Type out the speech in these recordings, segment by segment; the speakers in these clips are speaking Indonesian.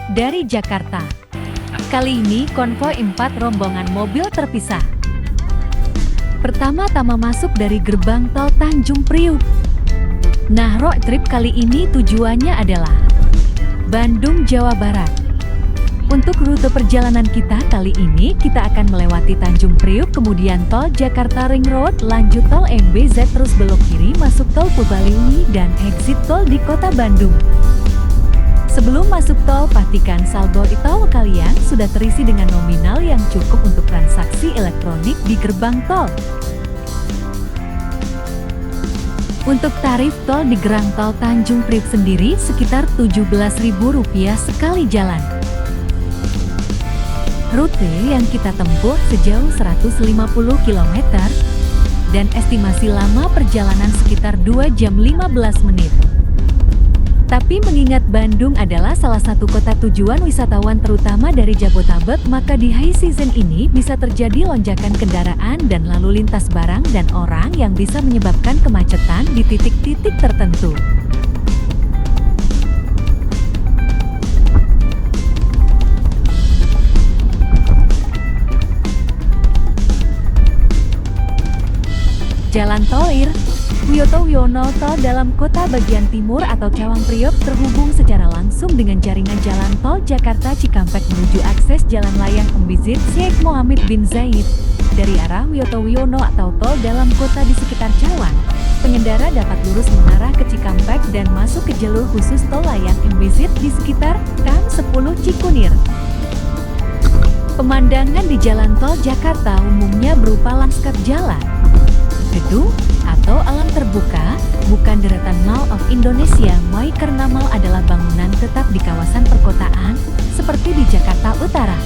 dari Jakarta. Kali ini konvoi 4 rombongan mobil terpisah. Pertama-tama masuk dari gerbang tol Tanjung Priuk. Nah, road trip kali ini tujuannya adalah Bandung, Jawa Barat. Untuk rute perjalanan kita kali ini, kita akan melewati Tanjung Priuk, kemudian tol Jakarta Ring Road, lanjut tol MBZ, terus belok kiri masuk tol Purbalingga dan exit tol di kota Bandung. Sebelum masuk tol, pastikan saldo e-tol kalian sudah terisi dengan nominal yang cukup untuk transaksi elektronik di gerbang tol. Untuk tarif tol di gerbang tol Tanjung Priuk sendiri sekitar Rp17.000 sekali jalan. Rute yang kita tempuh sejauh 150 km dan estimasi lama perjalanan sekitar 2 jam 15 menit. Tapi mengingat Bandung adalah salah satu kota tujuan wisatawan terutama dari Jabodetabek, maka di high season ini bisa terjadi lonjakan kendaraan dan lalu lintas barang dan orang yang bisa menyebabkan kemacetan di titik-titik tertentu. Jalan Tol Ir Wiyoto Wiono, tol dalam kota bagian timur atau Cawang Priok, terhubung secara langsung dengan jaringan jalan tol Jakarta Cikampek menuju akses Jalan Layang MBZ Sheikh Mohammed bin Zayed. Dari arah Wiyoto Wiono atau tol dalam kota di sekitar Cawang, pengendara dapat lurus mengarah ke Cikampek dan masuk ke jalur khusus tol Layang MBZ di sekitar KM 10 Cikunir. Pemandangan di jalan tol Jakarta umumnya berupa lanskap jalan, gedung, atau alam terbuka, bukan deretan Mall of Indonesia MOI, karena mall adalah bangunan tetap di kawasan perkotaan, seperti di Jakarta Utara.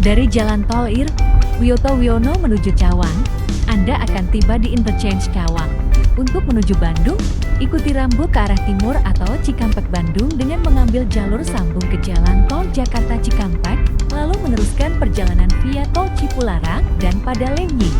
Dari Jalan Tol Ir Wiyoto Wiono menuju Cawang, Anda akan tiba di interchange Cawang. Untuk menuju Bandung, ikuti rambu ke arah timur atau Cikampek Bandung dengan mengambil jalur sambung ke Jalan Tol Jakarta Cikampek, lalu meneruskan perjalanan via Tol Cipularang dan Padalenyi.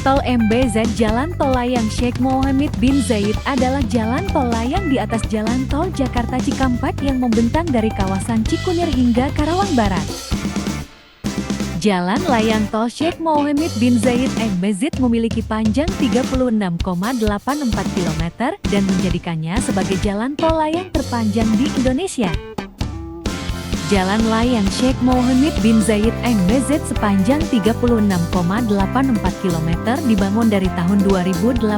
Tol MBZ Jalan Tol Layang Sheikh Mohammed bin Zayed adalah jalan tol layang di atas Jalan Tol Jakarta Cikampek yang membentang dari kawasan Cikunir hingga Karawang Barat. Jalan layang tol Sheikh Mohammed bin Zayed MBZ memiliki panjang 36,84 km dan menjadikannya sebagai jalan tol layang terpanjang di Indonesia. Jalan layang Sheikh Mohammed bin Zayed MBZ sepanjang 36,84 km dibangun dari tahun 2018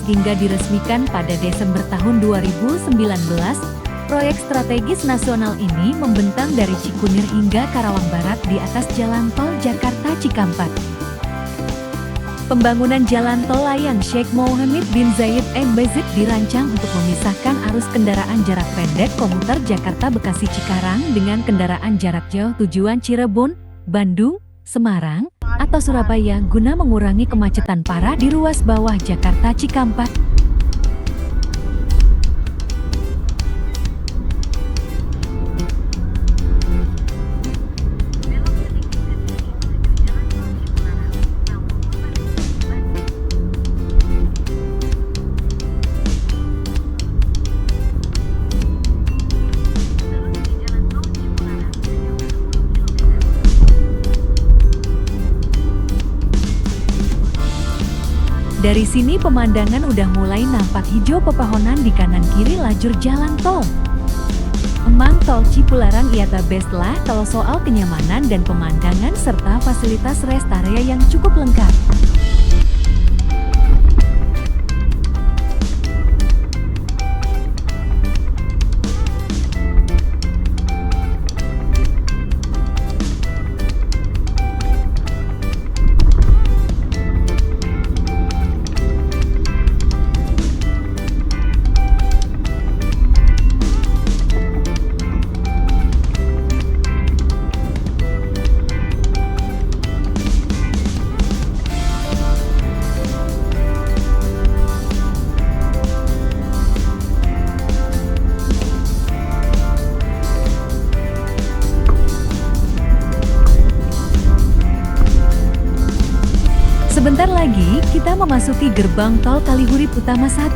hingga diresmikan pada Desember tahun 2019. Proyek strategis nasional ini membentang dari Cikunir hingga Karawang Barat di atas Jalan Tol Jakarta Cikampek. Pembangunan jalan tol layang Sheikh Mohammed bin Zayed Al Nahyan dirancang untuk memisahkan arus kendaraan jarak pendek komuter Jakarta-Bekasi-Cikarang dengan kendaraan jarak jauh tujuan Cirebon, Bandung, Semarang, atau Surabaya guna mengurangi kemacetan parah di ruas bawah Jakarta Cikampek. Dari sini pemandangan udah mulai nampak hijau pepohonan di kanan kiri lajur jalan tol. Emang tol Cipularang iya the best lah kalau soal kenyamanan dan pemandangan serta fasilitas rest area yang cukup lengkap. Sebentar lagi, kita memasuki gerbang tol Kalihurip Utama 1.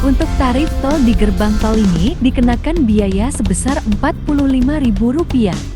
Untuk tarif tol di gerbang tol ini dikenakan biaya sebesar Rp45.000.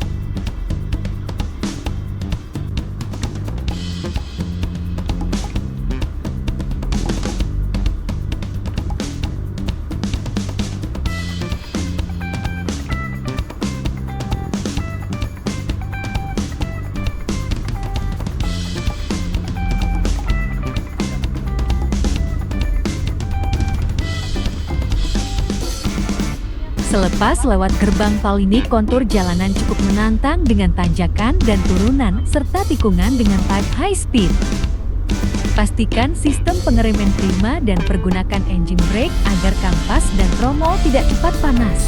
Selepas lewat gerbang tol ini, kontur jalanan cukup menantang dengan tanjakan dan turunan, serta tikungan dengan type high speed. Pastikan sistem pengereman prima dan pergunakan engine brake agar kampas dan tromol tidak cepat panas.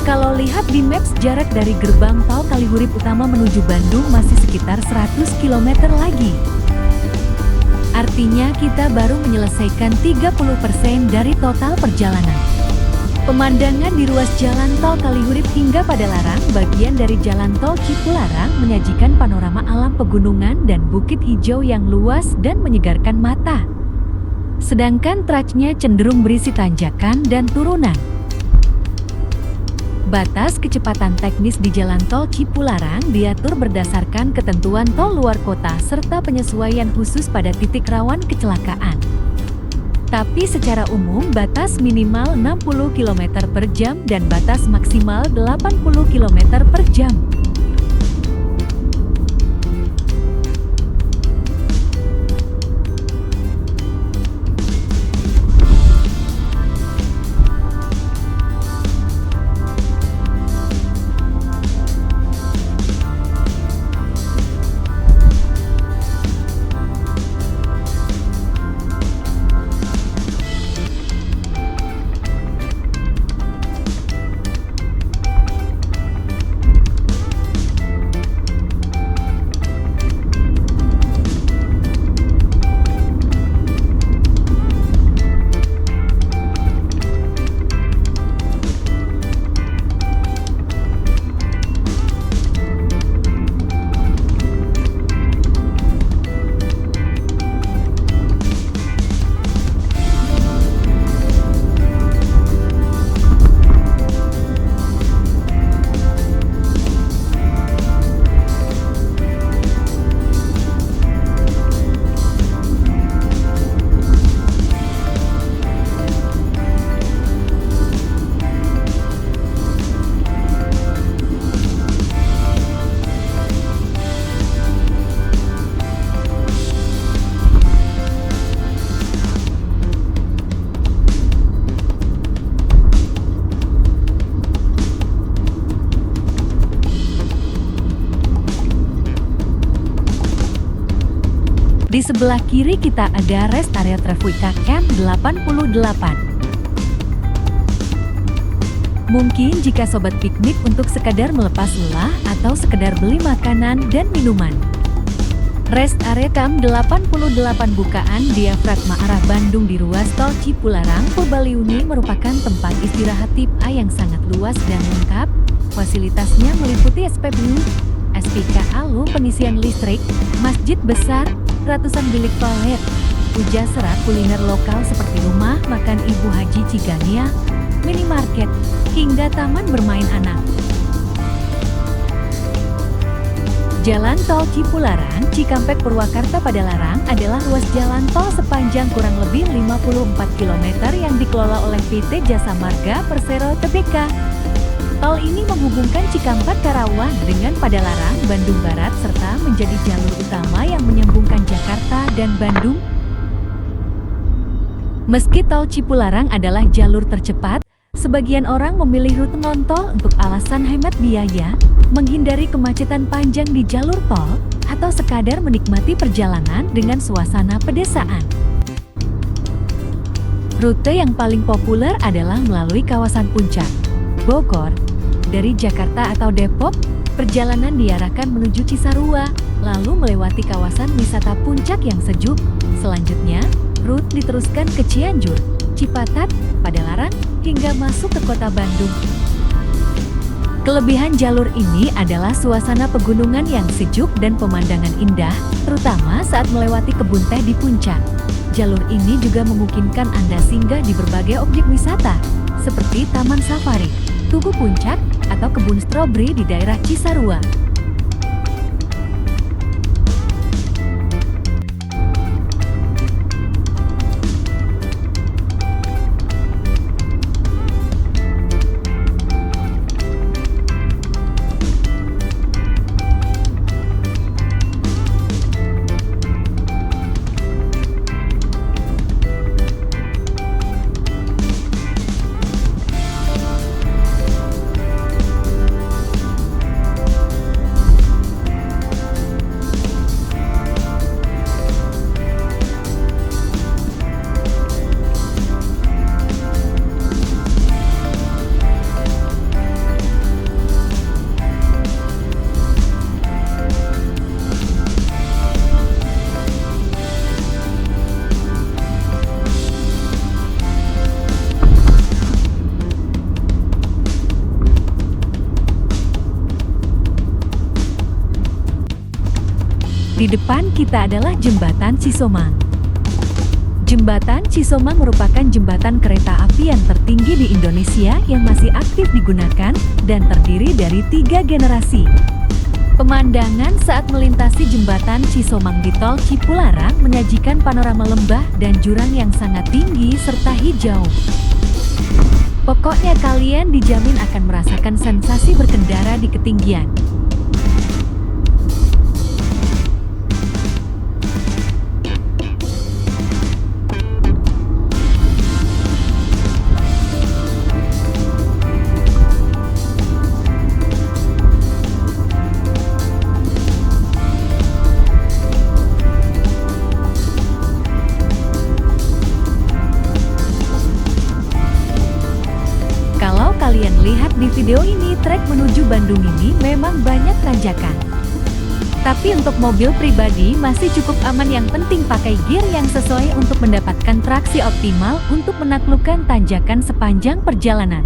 Kalau lihat di maps, jarak dari gerbang tol Kalihurip Utama menuju Bandung masih sekitar 100 km lagi. Artinya kita baru menyelesaikan 30% dari total perjalanan. Pemandangan di ruas jalan tol Kalihurip hingga Padalarang, bagian dari jalan tol Cipularang, menyajikan panorama alam pegunungan dan bukit hijau yang luas dan menyegarkan mata. Sedangkan trasnya cenderung berisi tanjakan dan turunan. Batas kecepatan teknis di jalan tol Cipularang diatur berdasarkan ketentuan tol luar kota serta penyesuaian khusus pada titik rawan kecelakaan. Tapi secara umum batas minimal 60 km per jam dan batas maksimal 80 km per jam. Di sebelah kiri kita ada rest area Trevika Camp 88. Mungkin jika sobat piknik untuk sekadar melepas lelah atau sekedar beli makanan dan minuman. Rest area Camp 88 bukaan diafragma arah Bandung di ruas tol Cipularang Purbalingga merupakan tempat istirahat tip A yang sangat luas dan lengkap. Fasilitasnya meliputi SPBU, SPKA, pengisian listrik, masjid besar, ratusan bilik toilet, uja serat kuliner lokal seperti rumah makan Ibu Haji Cigania, minimarket, hingga taman bermain anak. Jalan tol Cipularang, Cikampek, Purwakarta Padalarang adalah ruas jalan tol sepanjang kurang lebih 54 km yang dikelola oleh PT Jasa Marga Persero Tbk. Tol ini menghubungkan Cikampek Karawang dengan Padalarang, Bandung Barat, serta menjadi jalur utama yang menyambungkan Jakarta dan Bandung. Meski tol Cipularang adalah jalur tercepat, sebagian orang memilih rute non-tol untuk alasan hemat biaya, menghindari kemacetan panjang di jalur tol, atau sekadar menikmati perjalanan dengan suasana pedesaan. Rute yang paling populer adalah melalui kawasan Puncak, Bogor. Dari Jakarta atau Depok, perjalanan diarahkan menuju Cisarua, lalu melewati kawasan wisata Puncak yang sejuk. Selanjutnya, rute diteruskan ke Cianjur, Cipatat, Padalarang, hingga masuk ke kota Bandung. Kelebihan jalur ini adalah suasana pegunungan yang sejuk dan pemandangan indah, terutama saat melewati kebun teh di puncak. Jalur ini juga memungkinkan Anda singgah di berbagai objek wisata, seperti Taman Safari, Tugu Puncak, atau kebun stroberi di daerah Cisarua. Di depan kita adalah Jembatan Cisomang. Jembatan Cisomang merupakan jembatan kereta api yang tertinggi di Indonesia yang masih aktif digunakan dan terdiri dari 3 generasi. Pemandangan saat melintasi Jembatan Cisomang di tol Cipularang menyajikan panorama lembah dan jurang yang sangat tinggi serta hijau. Pokoknya kalian dijamin akan merasakan sensasi berkendara di ketinggian. Kalian lihat di video ini, trek menuju Bandung ini memang banyak tanjakan. Tapi untuk mobil pribadi masih cukup aman, yang penting pakai gear yang sesuai untuk mendapatkan traksi optimal untuk menaklukkan tanjakan sepanjang perjalanan.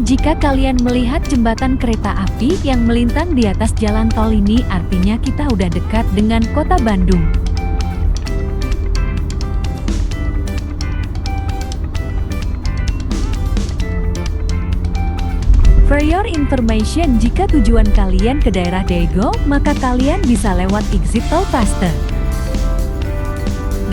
Jika kalian melihat jembatan kereta api yang melintang di atas jalan tol ini, artinya kita udah dekat dengan kota Bandung. For your information, jika tujuan kalian ke daerah Daegu, maka kalian bisa lewat exit Tol Pasteur.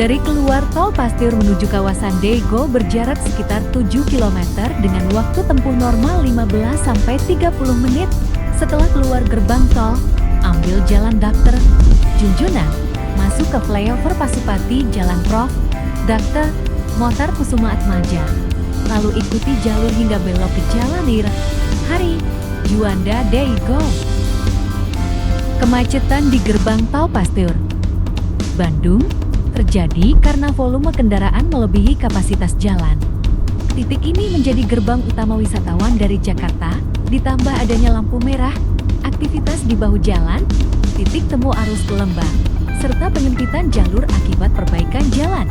Dari keluar Tol Pasteur menuju kawasan Daegu berjarak sekitar 7 km dengan waktu tempuh normal 15-30 menit. Setelah keluar gerbang tol, ambil jalan Dr. Junjunan, masuk ke flyover Pasupati, Jalan Prof. Dr. Motar Kusuma Atmaja. Lalu ikuti jalur hingga belok ke Jalan Ir Hari Juanda Daegu. Kemacetan di gerbang Tol Pasteur Bandung terjadi karena volume kendaraan melebihi kapasitas jalan. Titik ini menjadi gerbang utama wisatawan dari Jakarta, ditambah adanya lampu merah, aktivitas di bahu jalan, titik temu arus ke Lembang, serta penyempitan jalur akibat perbaikan jalan.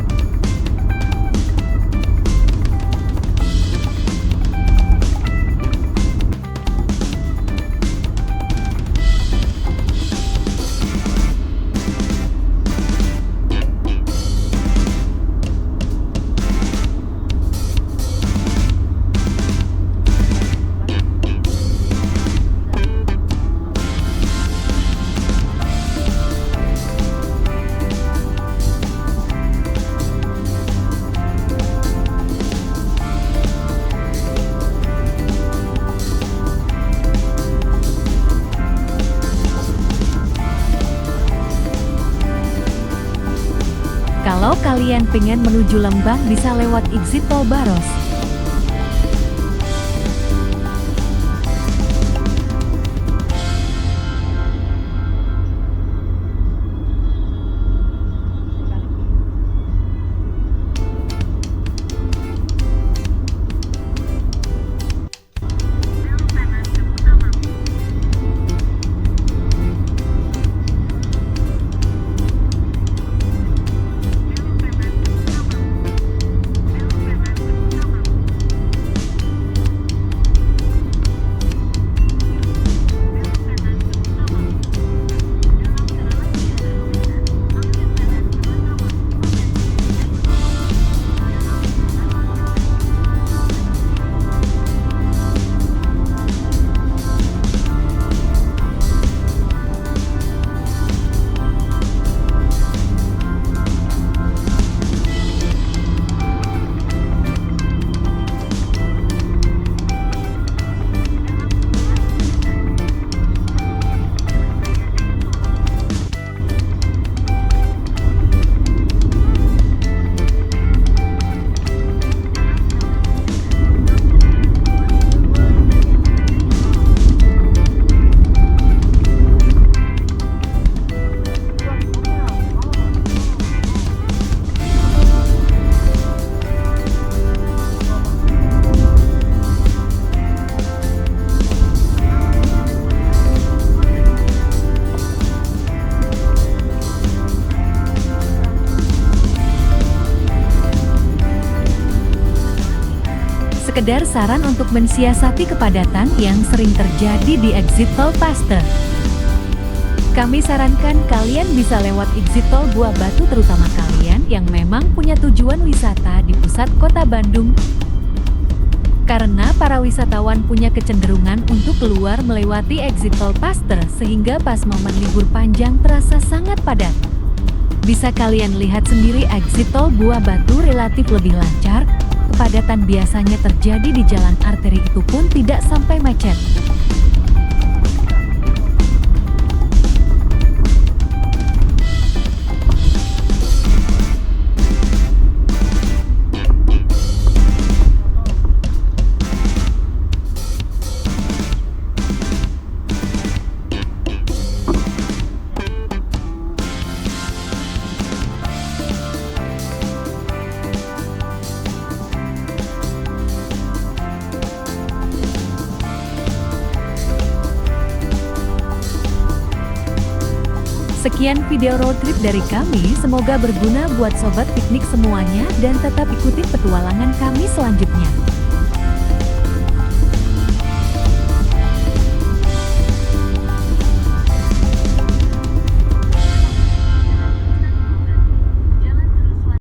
Kalau kalian pengen menuju Lembang bisa lewat exit Tol Baros. Sekedar saran untuk mensiasati kepadatan yang sering terjadi di exit Tol Pasteur. Kami sarankan kalian bisa lewat exit Tol Buah Batu, terutama kalian yang memang punya tujuan wisata di pusat kota Bandung. Karena para wisatawan punya kecenderungan untuk keluar melewati exit Tol Pasteur sehingga pas momen libur panjang terasa sangat padat. Bisa kalian lihat sendiri exit Tol Buah Batu relatif lebih lancar. Kepadatan biasanya terjadi di jalan arteri, itu pun tidak sampai macet. Sekian video road trip dari kami, semoga berguna buat sobat piknik semuanya dan tetap ikuti petualangan kami selanjutnya.